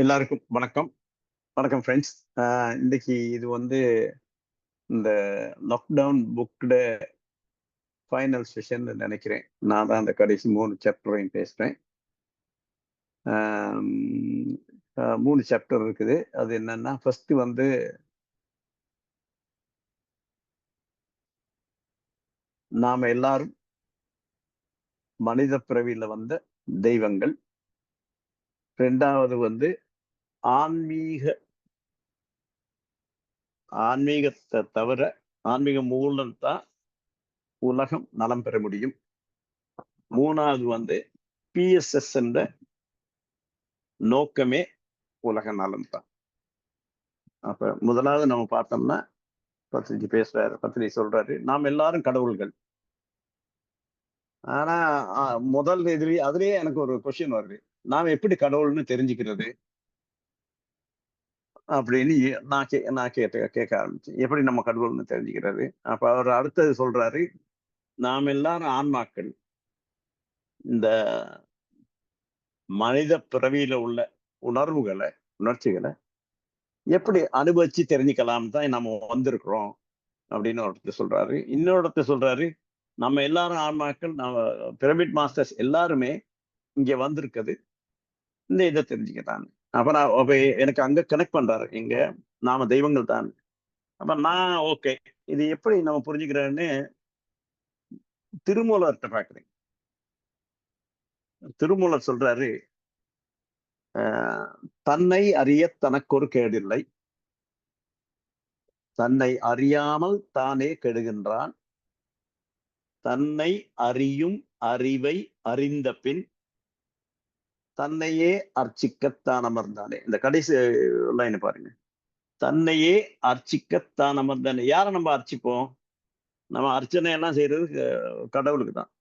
எல்லாருக்கும் வணக்கம். வணக்கம் ஃப்ரெண்ட்ஸ். இன்னைக்கு இது வந்து இந்த லாக்டவுன் புக்ட ஃபைனல் செஷன் நினைக்கிறேன். நான் தான் அந்த கடைசி 3 சாப்டரையும் பேசுறேன். 3 சாப்டர் இருக்குது. அது என்னன்னா, ஃபர்ஸ்ட் வந்து நாம எல்லாரும் மனித பிறவியில வந்த தெய்வங்கள். 2வது வந்து ஆன்மீகத்தை தவிர ஆன்மீக மூலம் தான் உலகம் நலம் பெற முடியும். 3வது வந்து பிஎஸ்எஸ் என்ற நோக்கமே உலக நலம் தான். அப்ப முதலாவது நம்ம பார்த்தோம்னா, பத்ரிஜி பேசுறாரு, பத்ரிஜி சொல்றாரு, நாம் எல்லாரும் கடவுள்கள். ஆனா முதல் அதுலயே எனக்கு ஒரு கொஸ்டின் வருது. நாம் எப்படி கடவுள்னு தெரிஞ்சுக்கிறது அப்படின்னு நான் கேட்க ஆரம்பிச்சேன். எப்படி நம்ம கடவுள்னு தெரிஞ்சுக்கிறது? அப்ப அவர் அடுத்தது சொல்றாரு, நாம் எல்லாரும் ஆன்மாக்கள். இந்த மனித பிறவியில உள்ள உணர்ச்சிகளை எப்படி அனுபவிச்சு தெரிஞ்சுக்கலாம் தான் நம்ம வந்திருக்கிறோம் அப்படின்னு ஒருத்தர் சொல்றாரு. இன்னொருத்தர் சொல்றாரு, நம்ம எல்லாரும் ஆன்மாக்கள், நம்ம பிரமிட் மாஸ்டர்ஸ் எல்லாருமே இங்க வந்திருக்குது இந்த இதை தெரிஞ்சுக்கிட்டாங்க. அப்ப எனக்கு அங்க கனெக்ட் பண்றாரு, இங்க நாம தெய்வங்கள் தான். அப்ப நான் ஓகே, இது எப்படி நம்ம புரிஞ்சுக்கிறேன்னு திருமூலர்கிட்ட பாக்குறேன். திருமூலர் சொல்றாரு, தன்னை அறிய தனக்கொரு கேடில்லை, தன்னை அறியாமல் தானே கெடுகின்றான், தன்னை அறியும் அறிவை அறிந்த பின் தன்னையே அர்ச்சிக்கத்தான் அமர்ந்தானே. இந்த கடைசி லைன் பாருங்க. தன்னையே அர்ச்சிக்கத்தான் அமர்ந்தானே. யாரை நம்ம அர்ச்சிப்போம்? நம்ம அர்ச்சனை எல்லாம் செய்யறது கடவுளுக்கு தான்.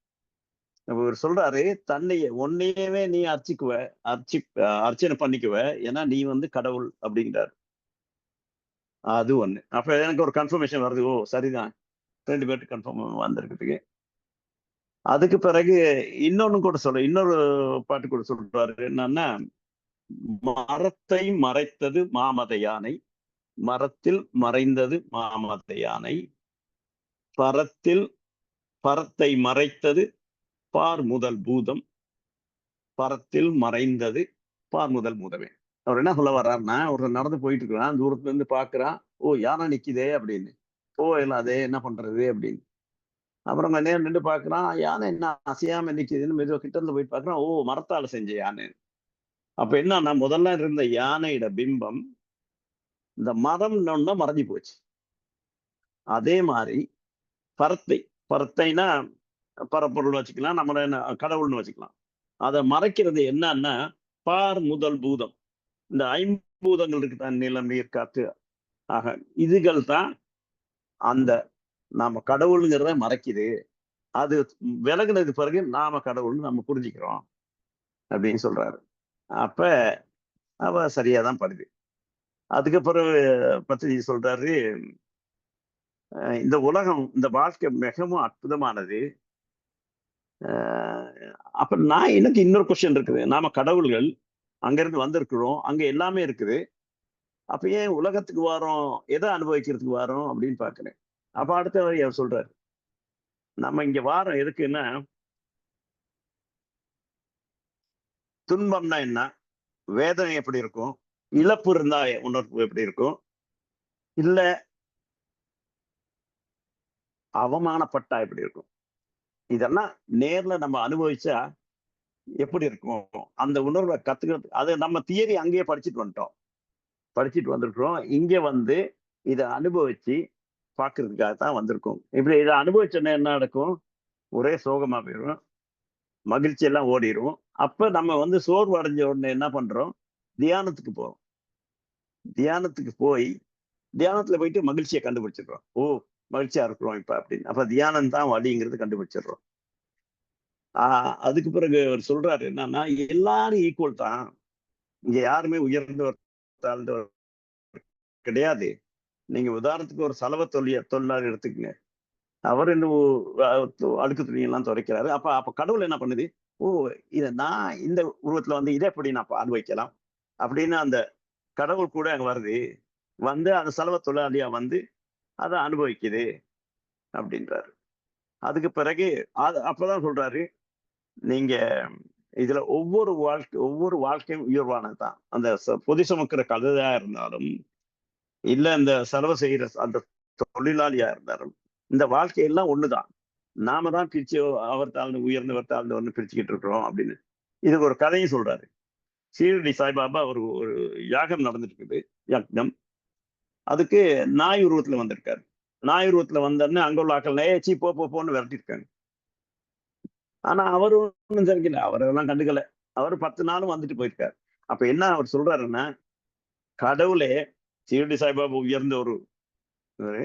இவர் சொல்றாரு, தன்னையே ஒன்னையவே நீ அர்ச்சனை பண்ணிக்குவ, ஏன்னா நீ வந்து கடவுள் அப்படிங்கிறாரு. அது ஒண்ணு. அப்ப எனக்கு ஒரு கன்ஃபர்மேஷன் வருது. ஓ சரிதான், 2 பேருக்கு கன்ஃபார்ம் வந்திருக்குதுக்கு. அதுக்கு பிறகு இன்னொரு பாட்டு கூட சொல்றாரு. என்னன்னா, மரத்தை மறைத்தது மாமத யானை, மரத்தில் மறைந்தது மாமத யானை, பரத்தை மறைத்தது பார் முதல் பூதம், பரத்தில் மறைந்தது பார் முதல் பூதமே. அவர் என்ன சொல்ல வர்றாருன்னா, ஒரு நடந்து போயிட்டு இருக்கிறான், தூரத்துல இருந்து பாக்குறான், ஓ யானை நிக்குதே அப்படின்னு. ஓ எல்லாம் அதே என்ன பண்றது அப்படின்னு. அப்புறம் நேரம் நின்று பாக்குறான், யானை என்ன அசையாம நிக்குதுன்னு மெதுவா கிட்ட இருந்து போயிட்டு பாக்குறான், ஓ மரத்தால செஞ்ச யானை. அப்ப என்னன்னா, முதல்ல இருந்த யானையோட பிம்பம் இந்த மரம் மறைஞ்சு போச்சு. அதே மாதிரி பரத்தைனா பரப்பொருள் வச்சுக்கலாம், நம்மள கடவுள்னு வச்சுக்கலாம். அதை மறைக்கிறது என்னன்னா, பார் முதல் பூதம். இந்த 5 இருக்குதான், நிலம் நீர் காற்று ஆக, இதுகள் தான் அந்த நாம கடவுளுங்கிறத மறைக்குது. அது விலகுனது பிறகு நாம கடவுள்னு நம்ம புரிஞ்சுக்கிறோம் அப்படின்னு சொல்றாரு. அப்ப அவ சரியாதான் படுது. அதுக்கப்புறம் பத்திரிகை சொல்றாரு, இந்த உலகம், இந்த வாழ்க்கை மிகவும் அற்புதமானது. அப்ப எனக்கு இன்னொரு கொஸ்டின் இருக்குது. நாம கடவுள்கள், அங்கிருந்து வந்திருக்கிறோம், அங்க எல்லாமே இருக்குது. அப்ப ஏன் உலகத்துக்கு வரோம், எதை அனுபவிக்கிறதுக்கு வரோம் அப்படின்னு பாக்குறேன். அப்ப அடுத்த வரி அவர் சொல்றாரு, நம்ம இங்க வாரம் எதுக்குன்னா, துன்பம்னா என்ன, வேதனை எப்படி இருக்கும், இழப்பு இருந்தா உணர்வு எப்படி இருக்கும், இல்ல அவமானப்பட்டா எப்படி இருக்கும், இதெல்லாம் நேர்ல நம்ம அனுபவிச்சா எப்படி இருக்கும், அந்த உணர்வை கத்துக்கிறது. அது நம்ம தியரி அங்கேயே படிச்சுட்டு வந்திருக்கிறோம். இங்க வந்து இதை அனுபவிச்சு பாக்குறதுக்காக தான் வந்திருக்கோம். இப்படி இதை அனுபவிச்சோன்னா என்ன நடக்கும், ஒரே சோகமா போயிடும், மகிழ்ச்சி எல்லாம் ஓடிடும். அப்ப நம்ம வந்து சோர்வு அடைஞ்ச உடனே என்ன பண்றோம், தியானத்துக்கு போறோம். தியானத்துல போயிட்டு மகிழ்ச்சியை கண்டுபிடிச்சிடுறோம். ஓ மகிழ்ச்சியா இருக்கிறோம் இப்ப அப்படின்னு. அப்ப தியானம் தான் வழிங்கிறது கண்டுபிடிச்சிடுறோம். அதுக்கு பிறகு அவர் சொல்றாரு என்னன்னா, எல்லாரும் ஈக்குவல் தான், இங்க யாருமே உயர்ந்தவர் தாழ்ந்தவர் கிடையாது. நீங்க உதாரணத்துக்கு ஒரு சலவை தொழிலாளி எடுத்துக்கங்க. அவர் இந்த அழுக்கு துணியெல்லாம் துடைக்கிறாரு. அப்ப அப்ப கடவுள் என்ன பண்ணுது? ஓ! நான் இந்த உருவத்துல வந்து இத எப்படி நான் அனுபவிக்கலாம்? அப்படின்னு அந்த கடவுள் கூட அங்க வருது. வந்து அந்த சலவை தொழிலாளியா வந்து அத அனுபவிக்குது அப்படின்றாரு. அதுக்கு பிறகு அப்பதான் சொல்றாரு, நீங்க இதுல ஒவ்வொரு வாழ்க்கையும் உயர்வானது தான். அந்த பொதி சுமக்கிற கழுதையா இருந்தாலும், இல்ல இந்த செலவு செய்யற அந்த தொழிலாளியா இருந்தாலும், இந்த வாழ்க்கையெல்லாம் ஒண்ணுதான். நாம தான் பிரிச்சு அவர் தாழ்ந்து உயர்ந்தவர் தாழ்ந்தவர்னு பிரிச்சுக்கிட்டு இருக்கிறோம் அப்படின்னு. இதுக்கு ஒரு கதையும் சொல்றாரு. ஷீரடி சாய்பாபா ஒரு ஒரு யாகம் நடந்துட்டு இருக்குது, யக்ஞம். அதுக்கு நாய் உருவத்துல வந்திருக்காரு. நாய் உருவத்துல வந்தோடனே அங்க உள்ள ஆட்கள் ச்சீ போ போ போன்னு விரட்டிருக்காங்க. ஆனா அவரு ஒண்ணும் சரிக்கல. அவரெல்லாம் கண்டுக்கல. அவரு 10 நாளும் வந்துட்டு போயிருக்காரு. அப்ப என்ன அவர் சொல்றாருன்னா, கடவுளே ஷீரடி சாய்பாபா உயர்ந்த ஒரு இவரு.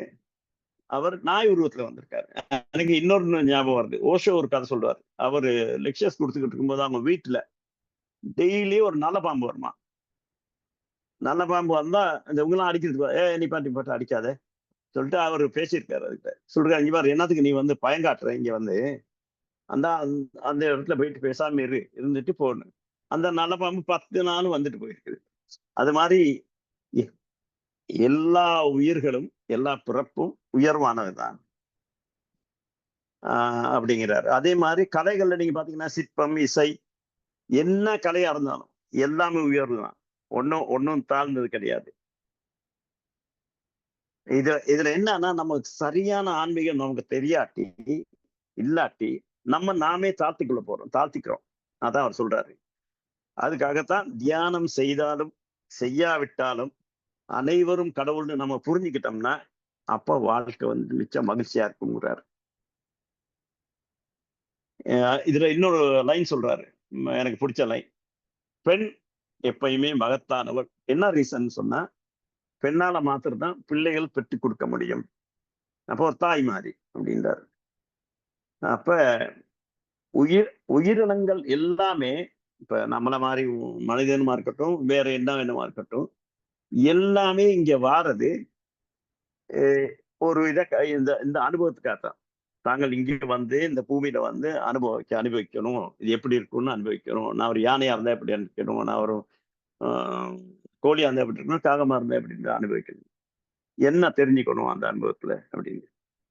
அவர் நாய் உருவத்துல வந்திருக்காரு. எனக்கு இன்னொரு ஞாபகம் வருது. ஓஷோ ஒரு கதை சொல்றாரு. அவரு லெக்சர்ஸ் குடுத்துக்கிட்டு இருக்கும்போது அவங்க வீட்டுல டெய்லி ஒரு நல்ல பாம்பு வருமாம். நல்ல பாம்பு வந்தா இந்த இவங்கலாம் அடிக்கிறதுக்கு நிப்பாட்டு அடிக்காத சொல்லிட்டு அவரு பேசியிருக்காரு அதுகிட்ட. சொல்றாரு, இங்க பாரு என்னத்துக்கு நீ வந்து பயங்காட்டுற இங்க வந்து அந்த அந்த இடத்துல போயிட்டு பேசாம இருந்துட்டு போகணும். அந்த நல்ல பாம்பு 10 நாளும் வந்துட்டு போயிருக்குது. அது மாதிரி எ- எல்லா உயிர்களும் எல்லா பிறப்பும் உயர்வானதுதான் அப்படிங்கிறாரு. அதே மாதிரி கலைகள்ல நீங்க பாத்தீங்கன்னா சிற்பம், இசை, என்ன கலையா இருந்தாலும் எல்லாமே உயர்வு தான். ஒன்னும் தாழ்ந்தது கிடையாது. இதுல என்னன்னா நமக்கு சரியான ஆன்மீகம் நமக்கு தெரியாட்டி இல்லாட்டி நாமே தாழ்த்திக்கிறோம். அதான் அவர் சொல்றாரு. அதுக்காகத்தான் தியானம் செய்தாலும் செய்யாவிட்டாலும் அனைவரும் கடவுள்னு நம்ம புரிஞ்சுக்கிட்டோம்னா அப்ப வாழ்க்கை வந்து மிச்சம் மகிழ்ச்சியா இருக்குங்கிறாரு. இதுல இன்னொரு லைன் சொல்றாரு, எனக்கு பிடிச்ச லைன். பெண் எப்பயுமே மகத்தானவள். என்ன ரீசன் சொன்னா, பெண்ணால மாத்திரம் தான் பிள்ளைகள் பெற்றுக் கொடுக்க முடியும். அப்போ ஒரு தாய் மாதிரி அப்படின்றாரு. அப்ப உயிரினங்கள் எல்லாமே இப்ப நம்மள மாதிரி மனிதனுமா இருக்கட்டும், வேற என்ன வேணுமா இருக்கட்டும், எல்லாமே இங்க வாரது ஒரு இந்த இந்த அனுபவத்துக்காகத்தான். தாங்கள் இங்கே வந்து இந்த பூமியில வந்து அனுபவிக்கணும். இது எப்படி இருக்கும்னு அனுபவிக்கணும். நான் ஒரு யானையா இருந்தா எப்படி அனுபவிக்கணும், நான் ஒரு கோழியா இருந்தா எப்படி இருக்கணும், காகமா இருந்தா எப்படி அனுபவிக்கணும், என்ன தெரிஞ்சுக்கணும் அந்த அனுபவத்துல அப்படின்னு.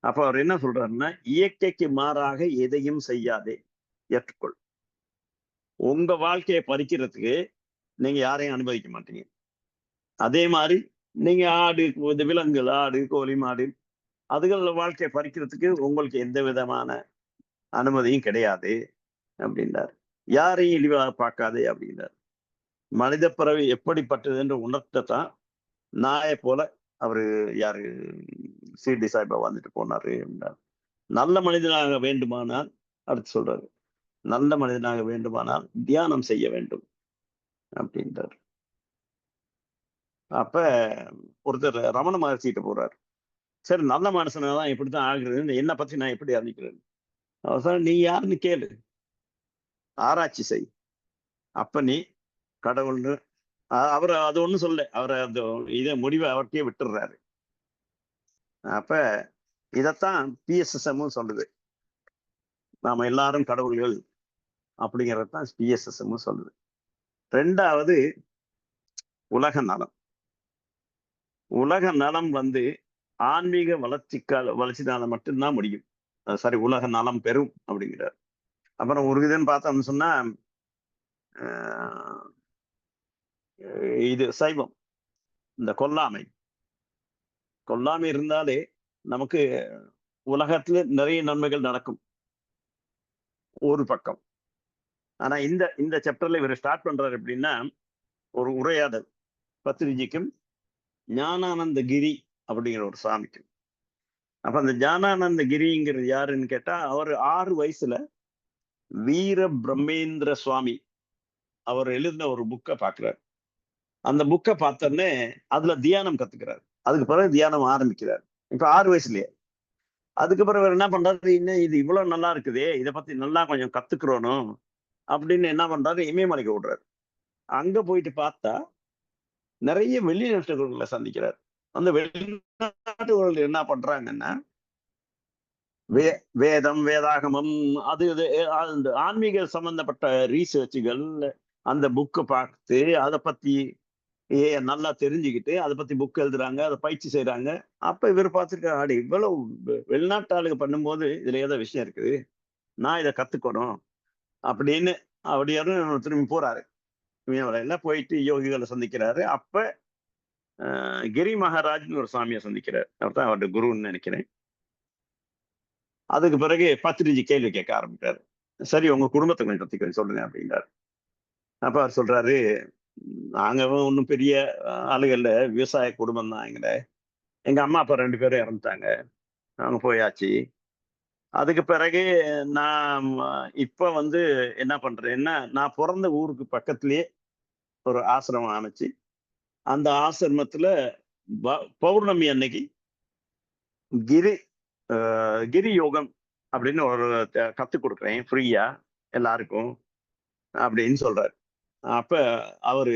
அப்ப அவர் என்ன சொல்றாருன்னா, இயற்கைக்கு மாறாக எதையும் செய்யாதே, ஏற்றுக்கொள். உங்க வாழ்க்கையை பறிக்கிறதுக்கு நீங்க யாரையும் அனுமதிக்க மாட்டீங்க. அதே மாதிரி நீங்க இந்த விலங்குகள், ஆடு, கோழி, மாடு, அதுகள வாழ்க்கையை பறிக்கிறதுக்கு உங்களுக்கு எந்த விதமான அனுமதியும் கிடையாது அப்படின்றார். யாரையும் இழிவா பார்க்காதே அப்படின்றார். மனித பிறவி எப்படிப்பட்டது என்று உணர்த்தத்தான் நாயை போல அவரு யாரு ஷீரடி சாய்பாபா வந்துட்டு போனாரு அப்படின்றார். நல்ல மனிதனாக வேண்டுமானால் அடுத்து சொல்றாரு, நல்ல மனிதனாக வேண்டுமானால் தியானம் செய்ய வேண்டும் அப்படின்றார். அப்ப ஒருத்தர் ரமண மகர்ஷிகிட்ட போறாரு. சரி, நல்ல மனுஷனாதான் இப்படித்தான் ஆகுறது, என்ன பத்தி நான் எப்படி அறிஞ்சிக்கிறேன்? அவசரம் நீ யாருன்னு கேளு, ஆராய்ச்சி செய். அப்ப நீ கடவுள்னு அவர் அது ஒண்ணும் சொல்ல, அவர் அந்த இதை முடிவை அவர்கிட்டயே விட்டுடுறாரு. அப்ப இதத்தான் பிஎஸ்எஸ்எம் சொல்லுது, நாம எல்லாரும் கடவுள்கள் அப்படிங்கிறதான் பிஎஸ்எஸ்எம் சொல்லுது. ரெண்டாவது உலக நலம். உலக நலம் வந்து ஆன்மீக வளர்ச்சினால மட்டும்தான் முடியும். சாரி, உலக நலம் பெறும் அப்படிங்கிறார். அப்புறம் ஒரு இதுன்னு பார்த்தோம்னு சொன்னா, இது சைவம், இந்த கொல்லாமை இருந்தாலே நமக்கு உலகத்துல நிறைய நன்மைகள் நடக்கும் ஒரு பக்கம். ஆனா இந்த இந்த சாப்டர்ல இவர் ஸ்டார்ட் பண்றாரு எப்படின்னா, ஒரு உரையாடல் பத்ரிஜிக்கும் ஞானானந்த கிரி அப்படிங்கிற ஒரு சாமிக்கும். அப்ப அந்த ஞானானந்த கிரிங்கிறது யாருன்னு கேட்டா, அவர் 6 வயசுல வீர பிரம்மேந்திர சுவாமி அவர் எழுதின ஒரு புக்கை பாக்குறாரு. அந்த புக்கை பார்த்தோன்னே அதுல தியானம் கத்துக்கிறார். அதுக்கு பிறகு தியானம் ஆரம்பிக்கிறார். இப்ப 6 வயசுலயே. அதுக்கு பிறகு என்ன பண்றாரு, இன்னும் இது இவ்வளவு நல்லா இருக்குதே, இதை பத்தி நல்லா கொஞ்சம் கத்துக்கிறோனும் அப்படின்னு என்ன பண்றாரு, இமயமலைக்கு விடுறாரு. அங்க போயிட்டு பார்த்தா நிறைய வெளிநாட்டவர்களை சந்திக்கிறார். அந்த வெளிநாட்டவர்கள் என்ன பண்றாங்கன்னா, வேதம், வேதாகமம், அது இது அந்த ஆன்மீக சம்பந்தப்பட்ட ரீசர்ச்சுகள், அந்த புக்க பார்த்து அத பத்தி நல்லா தெரிஞ்சுக்கிட்டு, அத பத்தி புக் எழுதுறாங்க, அத பயிற்சி செய்றாங்க. அப்ப இவரு பார்த்துருக்காரு, அட இவ்வளவு வெளிநாட்டு ஆளுங்க பண்ணும்போது, இதுல ஏதோ விஷயம் இருக்குது. நான் இத கத்துக்கணும் அப்படின்னு அப்படின்னு திரும்பி போறாரு. இமயமலையில போயிட்டு யோகிகள சந்திக்கிறாரு. அப்ப கிரி மகாராஜ்ன்னு ஒரு சாமிய சந்திக்கிறார். அவர்தான் அவருடைய குருன்னு நெனைக்கிறேன். அதுக்கு பிறகு பத்ரிஜி கேள்வி கேட்க ஆரம்பிக்கிறாரு. சரி உங்க குடும்பத்த கொஞ்சம் சொல்லுங்க அப்படின்றாரு. அப்ப அவர் சொல்றாரு, நாங்க ஒண்ணும் பெரிய ஆளுக இல்ல. விவசாய குடும்பம் தான் எங்கட. எங்க அம்மா, அப்பா 2 பேரும் இறந்துட்டாங்க. அவங்க போயாச்சு. அதுக்கு பிறகு நான் இப்ப வந்து என்ன பண்றேன்னா, நான் பொறந்த ஊருக்கு பக்கத்திலேயே ஒரு ஆசிரமம் அமைச்சு, அந்த ஆசிரமத்துல பௌர்ணமி அன்னைக்கு கிரி அ கிரி யோகம் அப்படின்னு ஒரு கத்துக் குடுக்குறேன் ஃப்ரீயா எல்லாருக்கும் அப்படின்னு சொல்றாரு. அப்ப அவரு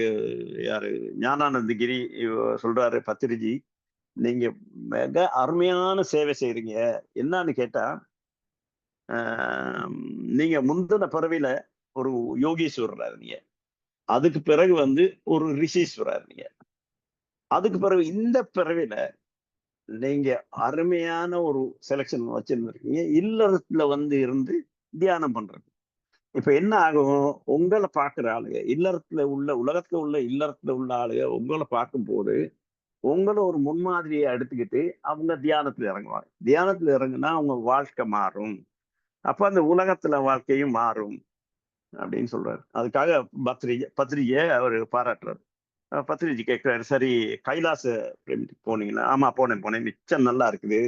யாரு ஞானானந்த கிரி சொல்றாரு, "பத்திரிஜி, நீங்க மிக அருமையான சேவை செய்றீங்க. என்னான்னு கேட்டா, அ நீங்க முந்தின பிறவியில ஒரு யோகீஸ்வரரா இருந்தீங்க. அதுக்கு பிறகு வந்து ஒரு ரிஷீஸ்வரா இருந்தீங்க. அதுக்கு பிறகு இந்த பிறவியில நீங்க அருமையான ஒரு செலக்ஷன் வச்சிருந்திருக்கீங்க. இல்லறத்துல வந்து இருந்து தியானம் பண்றது. இப்ப என்ன ஆகும்? உங்கள பார்க்கிற ஆளுங்க, இல்லறத்துல உள்ள உலகத்துல உள்ள இல்லறத்துல உள்ள ஆளுங்க உங்கள பார்க்கும்போது, உங்கள ஒரு முன்மாதிரியா எடுத்துக்கிட்டு அவங்க தியானத்துல இறங்குவாங்க. தியானத்துல இறங்குனா அவங்க வாழ்க்கை மாறும். அப்ப அந்த உலகத்துல வாழ்க்கையும் மாறும் அப்படின்னு சொல்றாரு. அதுக்காக பத்ரிஜிய அவரு பாராட்டுறாரு. பத்ரிஜி கேட்கிறாரு, "சரி கைலாச பிரமிடுக்கு போனீங்களா?" "ஆமா போனேன். மிச்சம் நல்லா இருக்குது.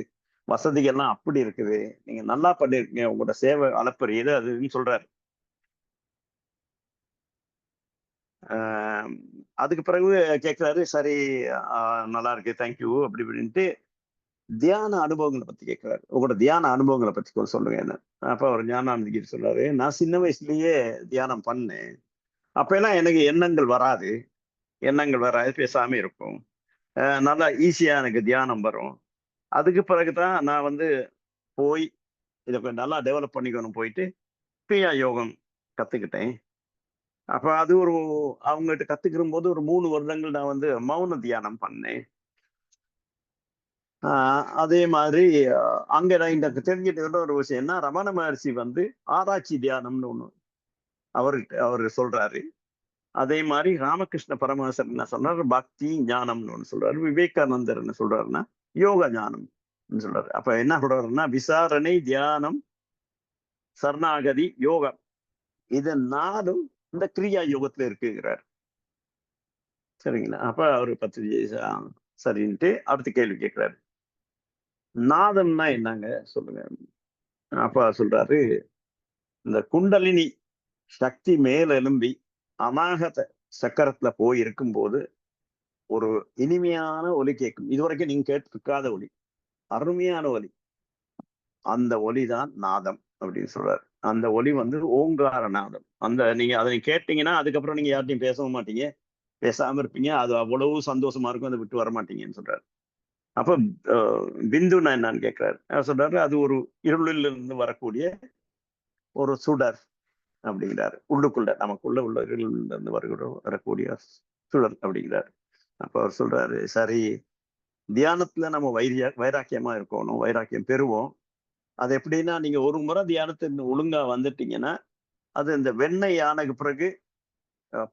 வசதிகள்லாம் அப்படி இருக்குது. நீங்க நல்லா பண்ணியிருக்கீங்க. உங்களோட சேவை அளப்பரியது" அதுன்னு சொல்றாரு. அ அதுக்கு பிறகு கேட்கிறாரு, "சரி அ நல்லா இருக்கு. தேங்க் யூ" அப்படி இப்படின்ட்டு தியான அனுபவங்கள பத்தி கேட்கிறாரு. "உங்களோட தியான அனுபவங்கள பத்தி கொஞ்சம் சொல்லுங்கன்னு." அப்ப அவரு ஞானானந்தகிரி சொல்றாரு, "நான் சின்ன வயசுலயே தியானம் பண்ணேன். அப்பல்லாம் எனக்கு எண்ணங்கள் வராது. பேசாம இருக்கும். நல்லா ஈஸியா எனக்கு தியானம் வரும். அதுக்கு பிறகு தான் நான் வந்து போய் இத கொஞ்சம் நல்லா டெவலப் பண்ணிக்கணும் போயிட்டு, கிரியா யோகம் கத்துக்கிட்டேன். அப்ப அது ஒரு அவங்ககிட்ட கத்துக்கிறும்போது ஒரு 3 வருடங்கள் நான் வந்து மௌன தியானம் பண்ணேன். ஆ அதே மாதிரி அங்க நான் எனக்கு தெரிஞ்சுக்கிட்ட ஒரு விஷயம்னா, ரமண மகர்ஷி வந்து ஆராய்ச்சி தியானம்னு ஒண்ணு அவரு சொல்றாரு. அதே மாரி ராமகிருஷ்ண பரமஹம்சர் என்ன சொன்னாரு, பக்தி ஞானம்னு ஒண்ணு சொல்றாரு. விவேகானந்தர் என்ன சொல்றாருன்னா, யோக ஞானம்னு சொல்றாரு. அப்ப என்ன சொல்றாருன்னா, விசாரணை, தியானம், சரணாகதி, யோகம். இது 4ம் இந்த கிரியா யோகத்துல இருக்குங்கிறார். சரிங்களா? அப்ப அவரு 10 சரின்ட்டு அடுத்த கேள்வி கேட்கிறாரு. நாதம்ன்னா என்னங்க சொல்லுங்க? அப்ப சொல்றாரு, இந்த குண்டலினி சக்தி மேல் எழும்பி அநாகத சக்கரத்துல போய் இருக்கும்போது, ஒரு இனிமையான ஒலி கேட்கும். இதுவரைக்கும் நீங்க கேட்டிருக்காத ஒலி. அருமையான ஒலி. அந்த ஒலிதான் நாதம் அப்படின்னு சொல்றாரு. அந்த ஒலி வந்து ஓங்கார நாதம். நீங்க அத கேட்டீங்கன்னா, அதுக்கப்புறம் நீங்க யார்ட்டயும் பேசவும் மாட்டீங்க. பேசாம இருப்பீங்க. அது அவ்வளவு சந்தோஷமா இருக்கும். அத விட்டு வரமாட்டீங்கன்னு சொல்றாரு. அப்ப அ பிந்துன்னா என்னன்னு கேட்கிறாரு. அவர் சொல்றாரு, அது ஒரு இருளில் இருந்து வரக்கூடிய ஒரு சுடர் அப்படிங்கிறாரு. உள்ளுக்குள்ள நமக்குள்ள உள்ள இருளில் இருந்து வரக்கூடிய சுடர் அப்படிங்கிறாரு. அப்ப அவர் சொல்றாரு, சரி தியானத்துல நம்ம வைராக்கியமா இருக்கணும். வைராக்கியம் பெறுவோம். அது எப்படின்னா, நீங்க ஒரு முறை தியானத்துல ஒழுங்கா வந்துட்டீங்கன்னா, அது இந்த வெண்ணெய் ஆனதுக்கு பிறகு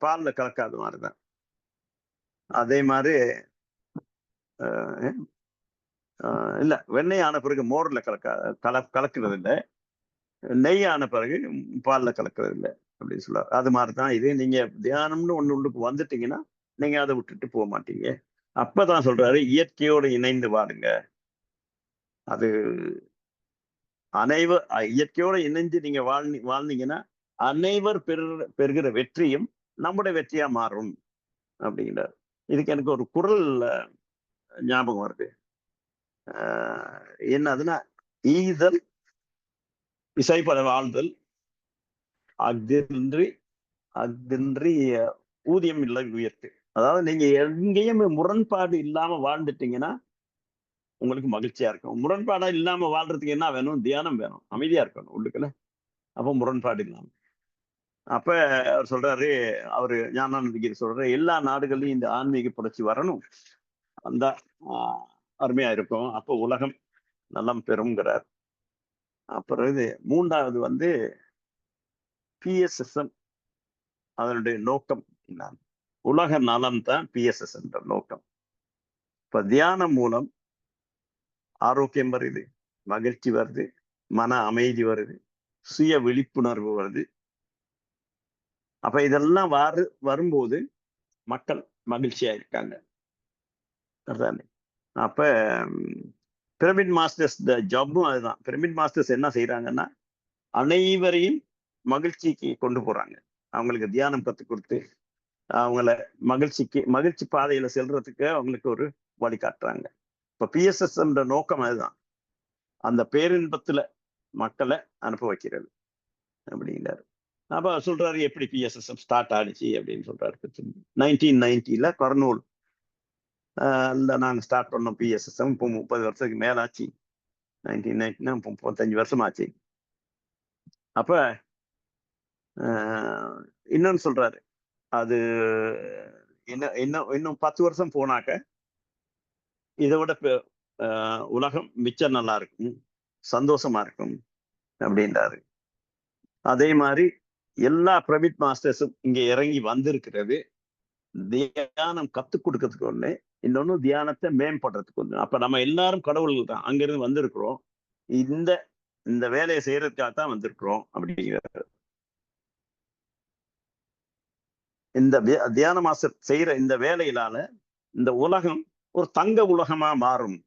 பால்ல கலக்காத மாரி தான். அதே மாரி அ அ இல்ல வெண்ணெய் ஆன பிறகு மோர்ல கலக்கிறது இல்ல. நெய் ஆன பிறகு பால்ல கலக்கிறது இல்ல. அப்படின்னு சொல்றாரு. அது மாரி தான் இது. நீங்க தியானம்னு ஒண்ணு உள்ளுக்கு வந்துட்டீங்கன்னா, நீங்க அத விட்டுட்டு மாட்டீங்க. அப்பதான் சொல்றாரு, இயற்கையோடு இணைந்து வாழுங்க. அது இயற்கையோடு இணைஞ்சு நீங்க வாழ்ந்தீங்கன்னா, அனைவர் பெறுகிற வெற்றியும் நம்முடைய வெற்றியா மாறும் அப்படிங்கிறார். இதுக்கு எனக்கு ஒரு குறள் ஞாபகம் வருது. அ என்னதுன்னா, "ஈதல் இசைப்பட வாழ்தல் அஃதின்றி அஃதின்றி ஊதியம் இல்லை உயர்த்து." அதாவது நீங்க எங்கேயும் முரண்பாடு இல்லாம வாழ்ந்துட்டீங்கன்னா உங்களுக்கு மகிழ்ச்சியா இருக்கும். முரண்பாடா இல்லாம வாழ்றதுக்கு என்ன வேணும்? தியானம் வேணும். அமைதியா இருக்கணும் உள்ளுக்குள்ள. அப்ப முரண்பாடு இல்லாம. அப்ப அவர் சொல்றாரு, அவரு ஞானானந்தகிரி சொல்றாரு, எல்லா நாடுகள்லயும் இந்த ஆன்மீக புரட்சி வரணும். வந்தா ஆ அருமையா இருக்கும். அப்போ உலகம் நலம் பெறும்ங்கிறார். அப்புறம் இது 3வது வந்து பிஎஸ்எஸ்எம் அதனுடைய நோக்கம் என்ன? உலக நலம் தான் பிஎஸ்எஸ் என்ற நோக்கம். இப்ப தியானம் மூலம் ஆரோக்கியம் வருது, மகிழ்ச்சி வருது, மன அமைதி வருது, சுய விழிப்புணர்வு வருது. அப்ப இதெல்லாம் வரும்போது மக்கள் மகிழ்ச்சியா இருக்காங்க. அதானே. அப்ப பிரமிட் மாஸ்டர்ஸ் ஜாப்பும் அதுதான். பிரமிட் மாஸ்டர்ஸ் என்ன செய்யறாங்கன்னா, அனைவரையும் மகிழ்ச்சிக்கு கொண்டு போறாங்க. அவங்களுக்கு தியானம் கத்துக் கொடுத்து, அவங்கள மகிழ்ச்சி பாதையில செல்றதுக்கு அவங்களுக்கு ஒரு வழிகாட்டுறாங்க. இப்ப பிஎஸ்எஸ்ன்ற நோக்கம் அதுதான். அந்த பேரின்பத்துல மக்களை அனுப்ப வைக்கிறது அப்படிங்கிறாரு. அப்ப சொல்றாரு எப்படி பிஎஸ்எஸ்எம் ஸ்டார்ட் ஆனிச்சு அப்படின்னு சொல்றாரு. 1990 கர்னூல் நாங்க ஸ்டார்ட் பண்ணோம் பிஎஸ்எஸ்எம். இப்போ 30 வருஷத்துக்கு மேல ஆச்சு. 1990 இப்போ 35 வருஷம் ஆச்சு. அப்ப இன்னொன்னு சொல்றாரு, அது இன்னும் 10 வருஷம் போனாக்க இதை விட உலகம் மிச்சம் நல்லா இருக்கும், சந்தோஷமா இருக்கும் அப்படின்றாரு. அதே மாதிரி எல்லா பிரமிட் மாஸ்டர்ஸும் இங்க இறங்கி வந்திருக்கிறது தியானம் கத்துக் கொடுக்கறதுக்கு ஒண்ணு, இன்னொன்னு தியானத்தை மேம்படுறதுக்கு ஒண்ணு. அப்ப நம்ம எல்லாரும் கடவுள்கள் தான், அங்கிருந்து வந்திருக்கிறோம். இந்த இந்த வேலையை செய்யறதுக்காக தான் வந்திருக்கிறோம் அப்படிங்கிற இந்த தியான மாஸ்டர் செய்யற இந்த வேலையினால இந்த உலகம் ஒரு தங்க உலகமா மாறும்.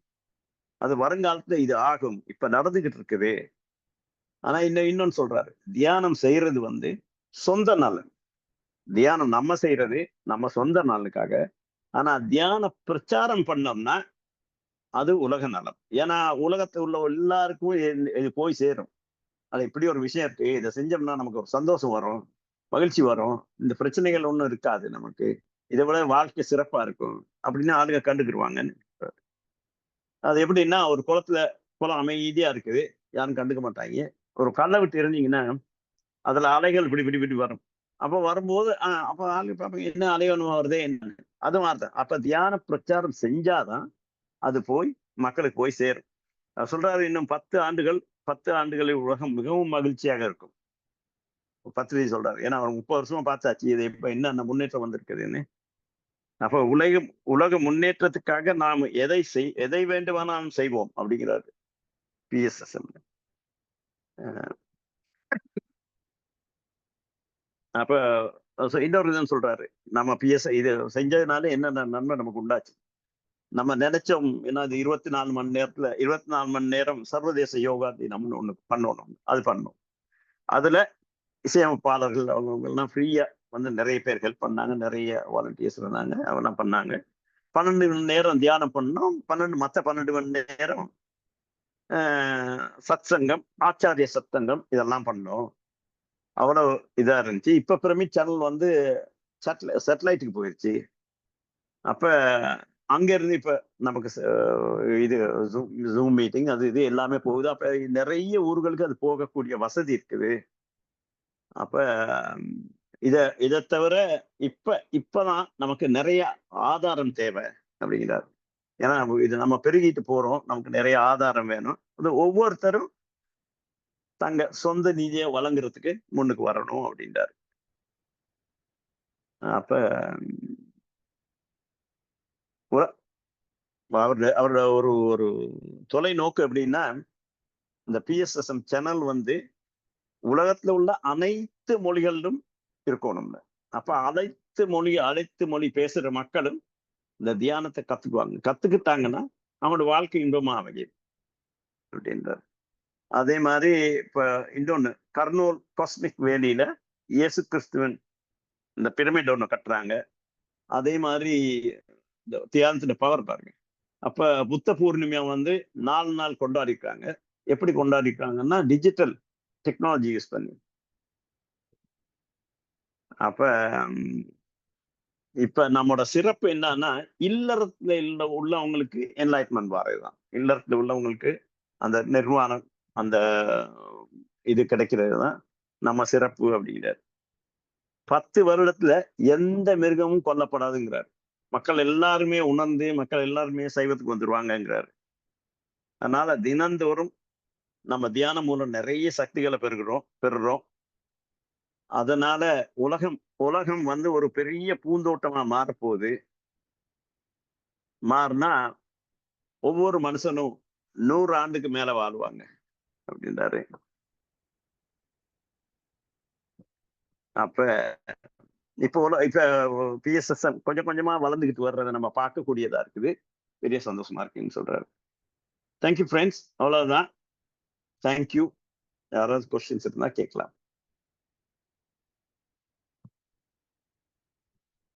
அது வருங்காலத்துல இது ஆகும். இப்ப நடந்துகிட்டு இருக்குது. ஆனா இன்னொன்னு சொல்றாரு, தியானம் செய்யறது வந்து சொந்த நலன். தியானம் நம்ம செய்யறது நம்ம சொந்த நலனுக்காக. ஆனா தியான பிரச்சாரம் பண்ணோம்னா அது உலக நலம். ஏன்னா உலகத்துல உள்ள எல்லாருக்கும் இது போய் சேரும். அது இப்படி ஒரு விஷயம் இருக்கு, இதை செஞ்சோம்னா நமக்கு ஒரு சந்தோஷம் வரும், மகிழ்ச்சி வரும், இந்த பிரச்சனைகள் ஒண்ணும் இருக்காது நமக்கு, இதை விட வாழ்க்கை சிறப்பா இருக்கும் அப்படின்னு ஆளுங்க கண்டுக்கிடுவாங்கன்னு. அது எப்படின்னா, ஒரு குளம் அமைதியா இருக்குது, யாரும் கண்டுக்க மாட்டாங்க. ஒரு கல்லை விட்டு எறிஞ்சிங்கன்னா அதுல அலைகள் இப்படி இப்படி இப்படி வரும். அப்ப வரும்போது அப்ப ஆளுங்க பார்ப்பாங்க, என்ன அலைவனுமா வருதே என்னன்னு. அது மாதிரிதான். அப்ப தியான பிரச்சாரம் செஞ்சாதான் அது போய் மக்களுக்கு போய் சேரும். சொல்றாரு, இன்னும் 10 ஆண்டுகளில் உலகம் மிகவும் மகிழ்ச்சியாக இருக்கும். பத்திரிகை சொல்றாரு. ஏன்னா அவர் 30 வருஷமா பார்த்தாச்சு இது இப்ப என்னென்ன முன்னேற்றம் வந்திருக்குதுன்னு. அப்ப உலக முன்னேற்றத்துக்காக நாம் எதை வேண்டுமானாலும் செய்வோம் அப்படிங்கிறாரு பிஎஸ்எஸ்எம். அப்ப இன்னொரு இதுன்னு சொல்றாரு, நம்ம இது செஞ்சதுனால என்னென்ன நன்மை நமக்கு உண்டாச்சு. நம்ம நினைச்சோம், ஏன்னா இது 24 மணி நேரம் சர்வதேச யோகா தினம்னு ஒண்ணு பண்ணணும். அது பண்ணோம். அதுல இசையமைப்பாளர்கள் அவங்க எல்லாம் ஃப்ரீயா வந்து நிறைய பேர் ஹெல்ப் பண்ணாங்க. நிறைய வாலண்டியர்ஸ் இருந்தாங்க, அவெல்லாம் பண்ணாங்க. 12 மணி நேரம் தியானம் பண்ணோம். 12 மணி நேரம் சத்சங்கம், ஆச்சாரிய சத்தங்கம் இதெல்லாம் பண்ணோம். அவ்வளவு இதா இருந்துச்சு. இப்ப பிரமிட் சேனல் வந்து சேட்டலைட்டுக்கு போயிடுச்சு. அப்ப அங்க இருந்து இப்ப நமக்கு இது ஜூம் மீட்டிங் அது இது எல்லாமே போகுது. அப்ப நிறைய ஊர்களுக்கு அது போகக்கூடிய வசதி இருக்குது. அப்ப இதை தவிர இப்பதான் நமக்கு நிறைய ஆதாரம் தேவை அப்படிங்கிறார். ஏன்னா இது நம்ம பெருகிட்டு போறோம், நமக்கு நிறைய ஆதாரம் வேணும். அது ஒவ்வொருத்தரும் தங்க சொந்த நிதியை வழங்குறதுக்கு முன்னுக்கு வரணும் அப்படின்றாரு. அப்ப அவரோட ஒரு ஒரு தொலைநோக்கு எப்படின்னா, இந்த பிஎஸ்எஸ்எம் சேனல் வந்து உலகத்துல உள்ள அனைத்து மொழிகளிலும் இருக்கணும்ல. அப்ப அனைத்து மொழி பேசுற மக்களும் இந்த தியானத்தை கத்துக்கிட்டாங்கன்னா அவனோட வாழ்க்கை இன்பமா அமையும் அப்படின்றார். அதே மாதிரி இப்ப இன்னொன்னு, கர்னூல் காஸ்மிக் வேலியில இயேசு கிறிஸ்துவன் இந்த பிரமிட் ஒண்ணு கட்டுறாங்க. அதே மாதிரி இந்த தியானத்துல பவர் பாருங்க. அப்ப புத்த பூர்ணிமா வந்து 4 நாள் கொண்டாடிருக்காங்க. எப்படி கொண்டாடிருக்காங்கன்னா டிஜிட்டல் டெக்னாலஜி யூஸ் பண்ணி. அப்ப இப்ப நம்மோட சிறப்பு என்னன்னா, இல்லறத்துல உள்ளவங்களுக்கு என்லைட்மென்ட் வர்றதுதான். இல்லறத்துல உள்ளவங்களுக்கு அந்த நிர்வாணம், அந்த இது கிடைக்கிறது தான் நம்ம சிறப்பு அப்படிங்கிறார். 10 வருடத்துல எந்த மிருகமும் கொல்லப்படாதுங்கிறார். மக்கள் எல்லாருமே உணர்ந்து, மக்கள் எல்லாருமே சைவத்துக்கு வந்துருவாங்கங்கிறார். அதனால தினந்தோறும் நம்ம தியானம் மூலம் நிறைய சக்திகளை பெறுறோம். அதனால உலகம் உலகம் வந்து ஒரு பெரிய பூந்தோட்டமா மாறப்போகுது. மாறுனா ஒவ்வொரு மனுஷனும் 100 ஆண்டுக்கு மேல வாழ்வாங்க அப்படின்றாரு. அப்ப இப்ப பிஎஸ்எஸ்எம் கொஞ்சம் கொஞ்சமா வளர்ந்துகிட்டு வர்றதை நம்ம பார்க்கக்கூடியதா இருக்குது. பெரிய சந்தோஷமா இருக்குன்னு சொல்றாரு. Thank you friends. அவ்வளவுதான். தேங்க்யூ. யாராவது கொஸ்டின்ஸ் இருந்தா கேட்கலாம்.